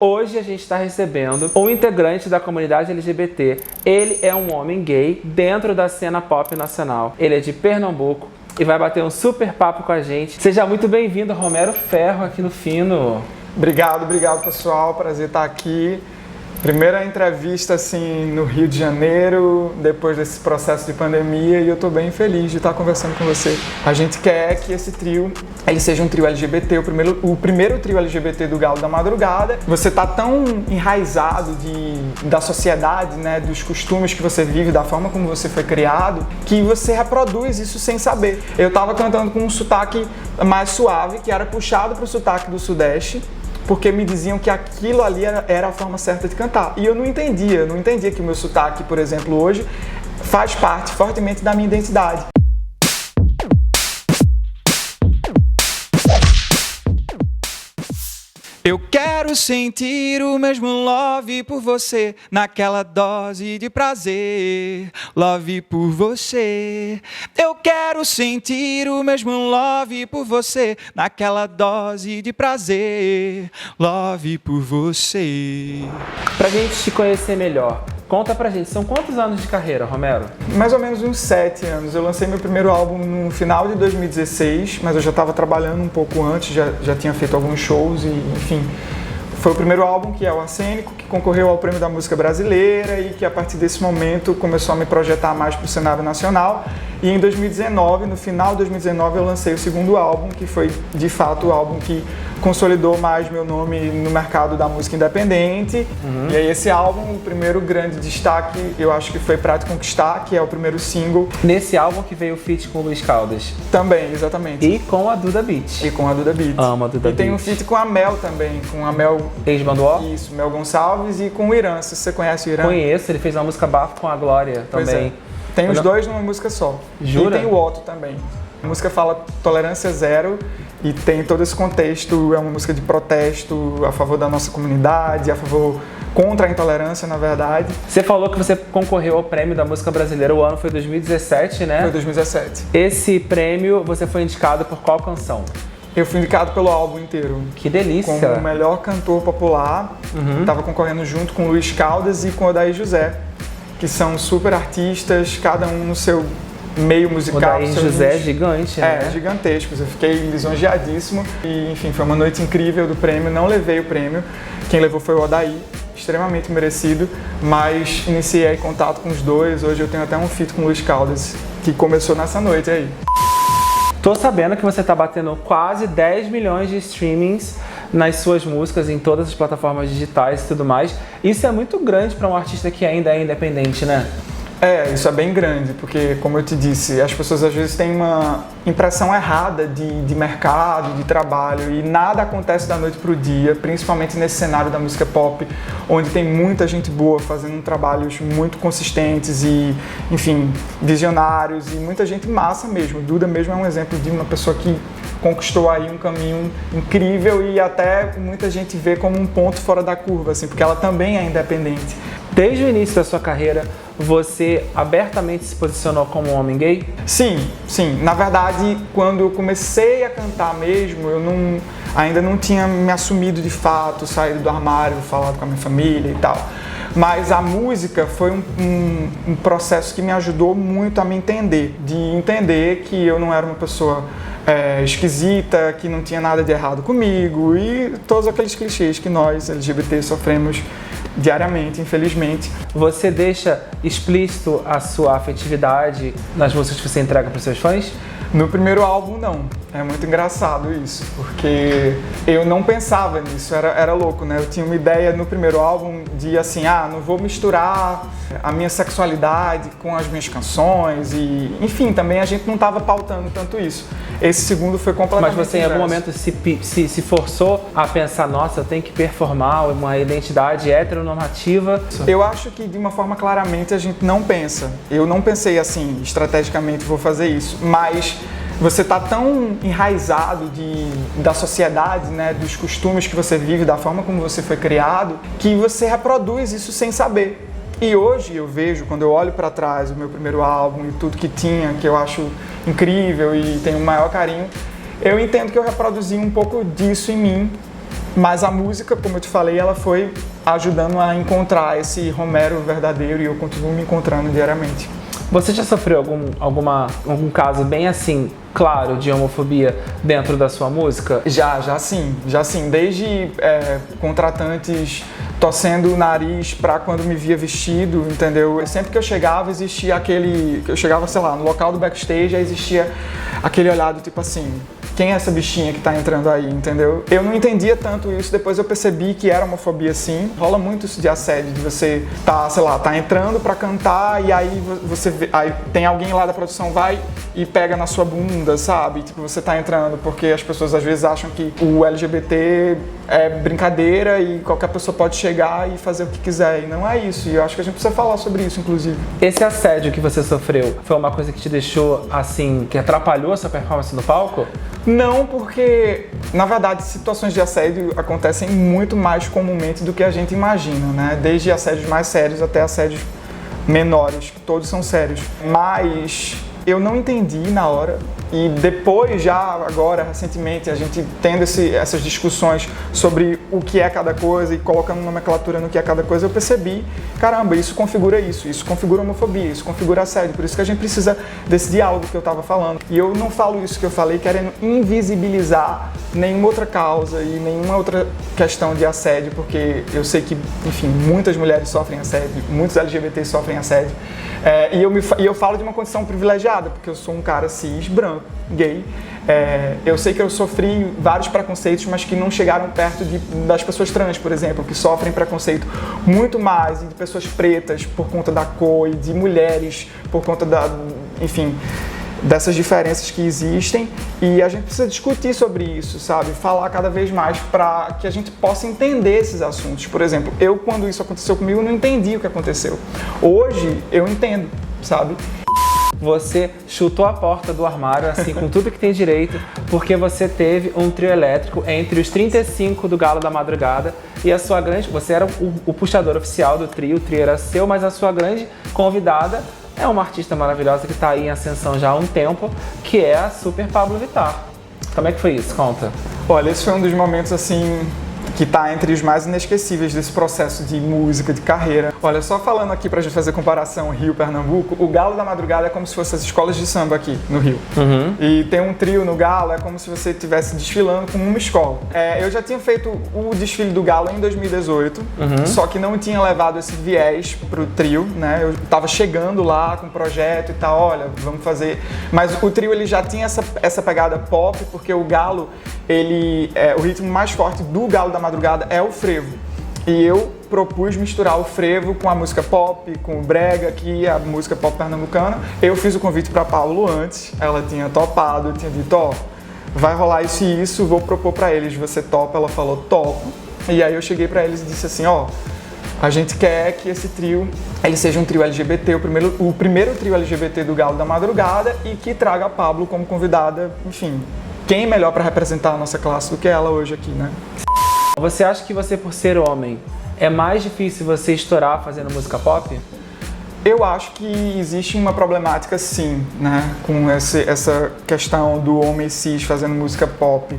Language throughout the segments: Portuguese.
Hoje a gente está recebendo um integrante da comunidade LGBT. Ele é um homem gay dentro da cena pop nacional. Ele é de Pernambuco e vai bater um super papo com a gente. Seja muito bem-vindo, Romero Ferro, aqui no Fino. Obrigado pessoal, prazer estar aqui. Primeira entrevista assim no Rio de Janeiro, depois desse processo de pandemia, e eu estou bem feliz de estar conversando com você. A gente quer que esse trio ele seja um trio LGBT, o primeiro trio LGBT do Galo da Madrugada. Você está tão enraizado da sociedade, né, dos costumes que você vive, da forma como você foi criado, que você reproduz isso sem saber. Eu estava cantando com um sotaque mais suave, que era puxado para o sotaque do Sudeste, porque me diziam que aquilo ali era a forma certa de cantar. E eu não entendia que o meu sotaque, por exemplo, hoje, faz parte fortemente da minha identidade. Eu quero sentir o mesmo love por você, naquela dose de prazer, love por você. Eu quero sentir o mesmo love por você, naquela dose de prazer, love por você. Pra gente te conhecer melhor, conta pra gente, são quantos anos de carreira, Romero? Mais ou menos uns 7 anos. Eu lancei meu primeiro álbum no final de 2016, mas eu já estava trabalhando um pouco antes, já tinha feito alguns shows e, enfim. Foi o primeiro álbum, que é o Arsênico, que concorreu ao Prêmio da Música Brasileira e que a partir desse momento começou a me projetar mais para o cenário nacional. E em 2019, no final de 2019, eu lancei o segundo álbum, que foi de fato o álbum que consolidou mais meu nome no mercado da música independente. E aí esse álbum, o primeiro grande destaque, eu acho que foi Pra Te Conquistar, que é o primeiro single. Nesse álbum que veio o feat com o Luiz Caldas. Também, exatamente. E com a Duda Beat. E com a Duda Beat. Amo a Duda Beat. E tem um feat com a Mel também, com a Mel... Ex-Banduó? Isso, Mel Gonçalves, e com o Irã, se você conhece o Irã. Conheço, ele fez uma música bafo com a Glória Pois também. é. Tem os dois numa música só. Jura? E tem o Otto também. A música fala tolerância zero e tem todo esse contexto, é uma música de protesto a favor da nossa comunidade, contra a intolerância, na verdade. Você falou que você concorreu ao Prêmio da Música Brasileira, o ano foi 2017, né? Foi 2017. Esse prêmio, você foi indicado por qual canção? Eu fui indicado pelo álbum inteiro. Que delícia! Como o melhor cantor popular. Estava concorrendo junto com o Luiz Caldas e com o Odair José, que são super artistas, cada um no seu meio musical. O Odair José é gigante, né? É, gigantescos. Eu fiquei lisonjeadíssimo e, enfim, foi uma noite incrível do prêmio. Não levei o prêmio, quem levou foi o Odair, extremamente merecido, mas iniciei aí contato com os dois. Hoje eu tenho até um feat com o Luiz Caldas, que começou nessa noite aí. Tô sabendo que você tá batendo quase 10 milhões de streamings nas suas músicas, em todas as plataformas digitais e tudo mais. Isso é muito grande para um artista que ainda é independente, né? É, isso é bem grande, porque, como eu te disse, as pessoas às vezes têm uma impressão errada de mercado, de trabalho, e nada acontece da noite para o dia, principalmente nesse cenário da música pop, onde tem muita gente boa fazendo trabalhos muito consistentes e, enfim, visionários, e muita gente massa mesmo. Duda mesmo é um exemplo de uma pessoa que conquistou aí um caminho incrível e até muita gente vê como um ponto fora da curva, assim, porque ela também é independente. Desde o início da sua carreira, você abertamente se posicionou como um homem gay? Sim. Na verdade, quando eu comecei a cantar mesmo, eu ainda não tinha me assumido de fato, saído do armário, falado com a minha família e tal. Mas a música foi um processo que me ajudou muito a me entender, de entender que eu não era uma pessoa esquisita, que não tinha nada de errado comigo e todos aqueles clichês que nós, LGBT, sofremos diariamente, infelizmente. Você deixa explícito a sua afetividade nas músicas que você entrega para os seus fãs? No primeiro álbum, não. É muito engraçado isso, porque eu não pensava nisso, era louco, né? Eu tinha uma ideia no primeiro álbum de assim, não vou misturar a minha sexualidade com as minhas canções e, enfim, também a gente não estava pautando tanto isso. Esse segundo foi completamente Mas você em algum momento se forçou a pensar, nossa, eu tenho que performar uma identidade heteronormativa? Eu acho que de uma forma claramente a gente não pensa. Eu não pensei assim, estrategicamente vou fazer isso, mas você está tão enraizado da sociedade, né, dos costumes que você vive, da forma como você foi criado, que você reproduz isso sem saber. E hoje eu vejo, quando eu olho para trás, o meu primeiro álbum e tudo que tinha, que eu acho incrível e tenho o maior carinho, eu entendo que eu reproduzi um pouco disso em mim Mas a música, como eu te falei, ela foi ajudando a encontrar esse Romero verdadeiro e eu continuo me encontrando diariamente. Você já sofreu algum caso bem assim, claro, de homofobia dentro da sua música? Já sim. Desde contratantes torcendo o nariz pra quando me via vestido, entendeu? Sempre que eu chegava, existia aquele... Eu chegava, sei lá, no local do backstage, aí existia aquele olhar do tipo assim... Quem é essa bichinha que tá entrando aí, entendeu? Eu não entendia tanto isso, depois eu percebi que era homofobia sim. Rola muito isso de assédio, de você tá entrando pra cantar e aí você vê, aí tem alguém lá da produção vai e pega na sua bunda, sabe? Tipo, você tá entrando porque as pessoas às vezes acham que o LGBT é brincadeira e qualquer pessoa pode chegar e fazer o que quiser, e não é isso. E eu acho que a gente precisa falar sobre isso, inclusive. Esse assédio que você sofreu foi uma coisa que te deixou, assim, que atrapalhou a sua performance no palco? Não, porque, na verdade, situações de assédio acontecem muito mais comumente do que a gente imagina, né? Desde assédios mais sérios até assédios menores, que todos são sérios. Mas eu não entendi na hora. E depois, já agora, recentemente, a gente tendo essas discussões sobre o que é cada coisa e colocando nomenclatura no que é cada coisa, eu percebi, caramba, isso configura homofobia, isso configura assédio. Por isso que a gente precisa desse diálogo que eu estava falando. E eu não falo isso que eu falei querendo invisibilizar nenhuma outra causa e nenhuma outra questão de assédio, porque eu sei que, enfim, muitas mulheres sofrem assédio, muitos LGBTs sofrem assédio. E eu falo de uma condição privilegiada, porque eu sou um cara cis, branco, gay. Eu sei que eu sofri vários preconceitos, mas que não chegaram perto das pessoas trans, por exemplo, que sofrem preconceito muito mais, e de pessoas pretas por conta da cor, e de mulheres por conta enfim, dessas diferenças que existem, e a gente precisa discutir sobre isso, sabe? Falar cada vez mais para que a gente possa entender esses assuntos. Por exemplo, quando isso aconteceu comigo, não entendi o que aconteceu. Hoje, eu entendo, sabe? Você chutou a porta do armário, assim, com tudo que tem direito, porque você teve um trio elétrico entre os 35 do Galo da Madrugada e a sua grande... Você era o puxador oficial do trio, o trio era seu, mas a sua grande convidada é uma artista maravilhosa que está aí em ascensão já há um tempo, que é a Super Pabllo Vittar. Como é que foi isso? Conta. Olha, esse foi um dos momentos, assim, que está entre os mais inesquecíveis desse processo de música, de carreira. Olha, só falando aqui pra gente fazer comparação Rio-Pernambuco, o Galo da Madrugada é como se fosse as escolas de samba aqui no Rio. Uhum. E tem um trio no Galo, é como se você estivesse desfilando com uma escola. Eu já tinha feito o desfile do Galo em 2018, só que não tinha levado esse viés pro trio, né? Eu tava chegando lá com o projeto e tal, olha, vamos fazer... Mas o trio, ele já tinha essa pegada pop, porque o Galo, o ritmo mais forte do Galo da Madrugada é o frevo. E eu propus misturar o frevo com a música pop, com o brega, que é a música pop pernambucana. Eu fiz o convite para Pabllo antes, ela tinha topado, eu tinha dito, vai rolar isso e isso, vou propor para eles, você topa? Ela falou, topo. E aí eu cheguei para eles e disse assim, a gente quer que esse trio, ele seja um trio LGBT, o primeiro trio LGBT do Galo da Madrugada, e que traga a Pabllo como convidada, enfim. Quem é melhor para representar a nossa classe do que ela hoje aqui, né? Você acha que você, por ser homem, é mais difícil você estourar fazendo música pop? Eu acho que existe uma problemática, sim, né, com essa questão do homem cis fazendo música pop.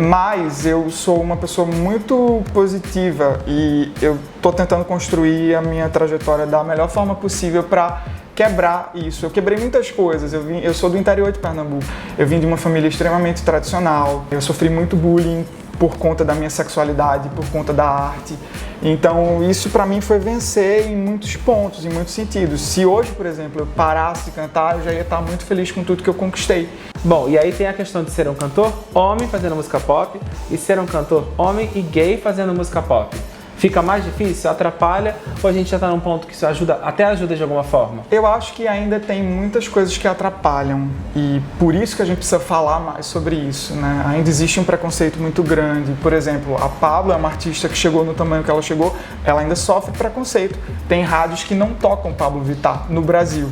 Mas eu sou uma pessoa muito positiva e eu estou tentando construir a minha trajetória da melhor forma possível para quebrar isso. Eu quebrei muitas coisas, eu sou do interior de Pernambuco, eu vim de uma família extremamente tradicional, eu sofri muito bullying por conta da minha sexualidade, por conta da arte. Então isso para mim foi vencer em muitos pontos, em muitos sentidos. Se hoje, por exemplo, eu parasse de cantar, eu já ia estar muito feliz com tudo que eu conquistei. Bom, e aí tem a questão de ser um cantor homem fazendo música pop e ser um cantor homem e gay fazendo música pop. Fica mais difícil? Atrapalha? Ou a gente já está num ponto que isso até ajuda de alguma forma? Eu acho que ainda tem muitas coisas que atrapalham e por isso que a gente precisa falar mais sobre isso, né? Ainda existe um preconceito muito grande. Por exemplo, a Pabllo é uma artista que chegou no tamanho que ela chegou, ela ainda sofre preconceito. Tem rádios que não tocam Pabllo Vittar no Brasil.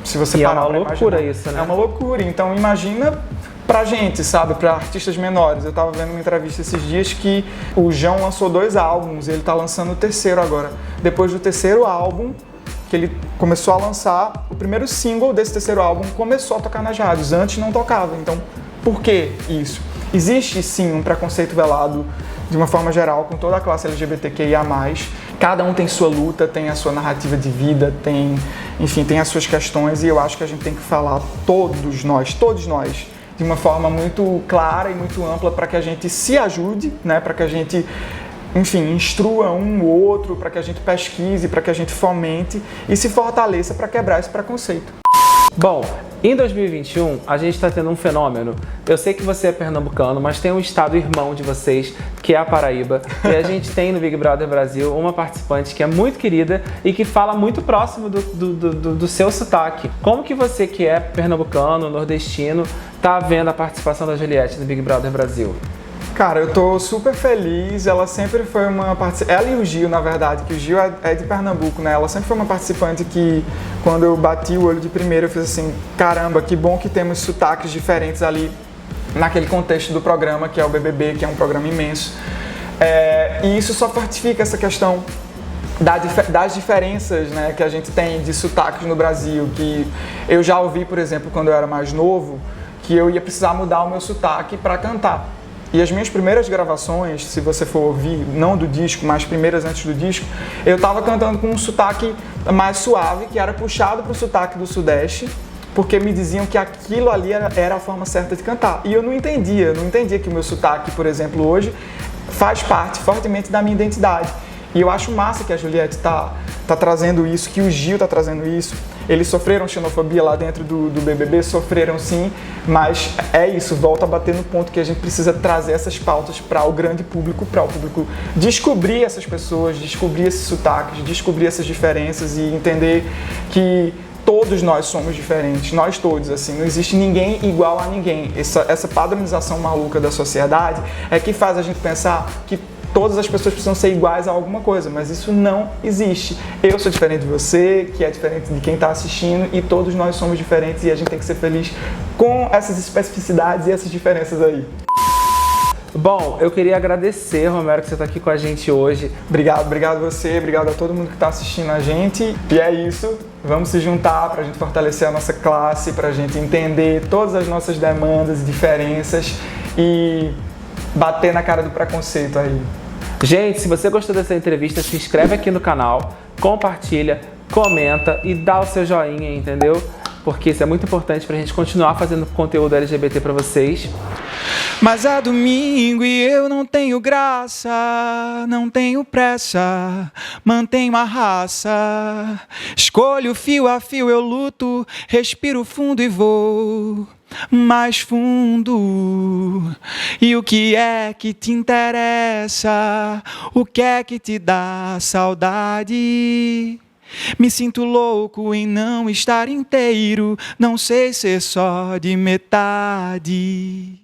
Se você parar pra imaginar. É uma loucura isso, né? É uma loucura. Então imagina pra gente, sabe? Pra artistas menores. Eu tava vendo uma entrevista esses dias que o João lançou 2 álbuns, ele tá lançando o 3º agora. Depois do 3º álbum, que ele começou a lançar, o primeiro single desse 3º álbum começou a tocar nas rádios. Antes não tocava. Então, por que isso? Existe sim um preconceito velado de uma forma geral com toda a classe LGBTQIA+. Cada um tem sua luta, tem a sua narrativa de vida, tem as suas questões, e eu acho que a gente tem que falar todos nós, de uma forma muito clara e muito ampla para que a gente se ajude, né? Para que a gente, instrua um ou outro, para que a gente pesquise, para que a gente fomente e se fortaleça para quebrar esse preconceito. Bom, em 2021, a gente está tendo um fenômeno. Eu sei que você é pernambucano, mas tem um estado irmão de vocês, que é a Paraíba. E a gente tem no Big Brother Brasil uma participante que é muito querida e que fala muito próximo do seu sotaque. Como que você, que é pernambucano, nordestino, tá vendo a participação da Juliette no Big Brother Brasil? Cara, eu tô super feliz, ela sempre foi uma participante, ela e o Gil, na verdade, que o Gil é de Pernambuco, né? Ela sempre foi uma participante que, quando eu bati o olho de primeira, eu fiz assim, caramba, que bom que temos sotaques diferentes ali naquele contexto do programa, que é o BBB, que é um programa imenso. E isso só fortifica essa questão das diferenças, né, que a gente tem de sotaques no Brasil, que eu já ouvi, por exemplo, quando eu era mais novo, que eu ia precisar mudar o meu sotaque para cantar. E as minhas primeiras gravações, se você for ouvir, não do disco, mas primeiras antes do disco, eu estava cantando com um sotaque mais suave, que era puxado para o sotaque do Sudeste, porque me diziam que aquilo ali era a forma certa de cantar. E eu não entendia que o meu sotaque, por exemplo, hoje, faz parte fortemente da minha identidade. E eu acho massa que a Juliette tá trazendo isso, que o Gil tá trazendo isso. Eles sofreram xenofobia lá dentro do BBB, sofreram sim, mas é isso, volta a bater no ponto que a gente precisa trazer essas pautas para o grande público, para o público descobrir essas pessoas, descobrir esses sotaques, descobrir essas diferenças e entender que todos nós somos diferentes, nós todos, assim, não existe ninguém igual a ninguém. Essa padronização maluca da sociedade é que faz a gente pensar que todas as pessoas precisam ser iguais a alguma coisa, mas isso não existe. Eu sou diferente de você, que é diferente de quem está assistindo, e todos nós somos diferentes e a gente tem que ser feliz com essas especificidades e essas diferenças aí. Bom, eu queria agradecer, Romero, que você está aqui com a gente hoje. Obrigado a você, obrigado a todo mundo que está assistindo a gente. E é isso, vamos se juntar para a gente fortalecer a nossa classe, para a gente entender todas as nossas demandas e diferenças e bater na cara do preconceito aí. Gente, se você gostou dessa entrevista, se inscreve aqui no canal, compartilha, comenta e dá o seu joinha, entendeu? Porque isso é muito importante pra gente continuar fazendo conteúdo LGBT pra vocês. Mas é domingo e eu não tenho graça, não tenho pressa, mantenho a raça. Escolho fio a fio, eu luto, respiro fundo e vou mais fundo. E o que é que te interessa? O que é que te dá saudade? Me sinto louco em não estar inteiro, não sei ser só de metade.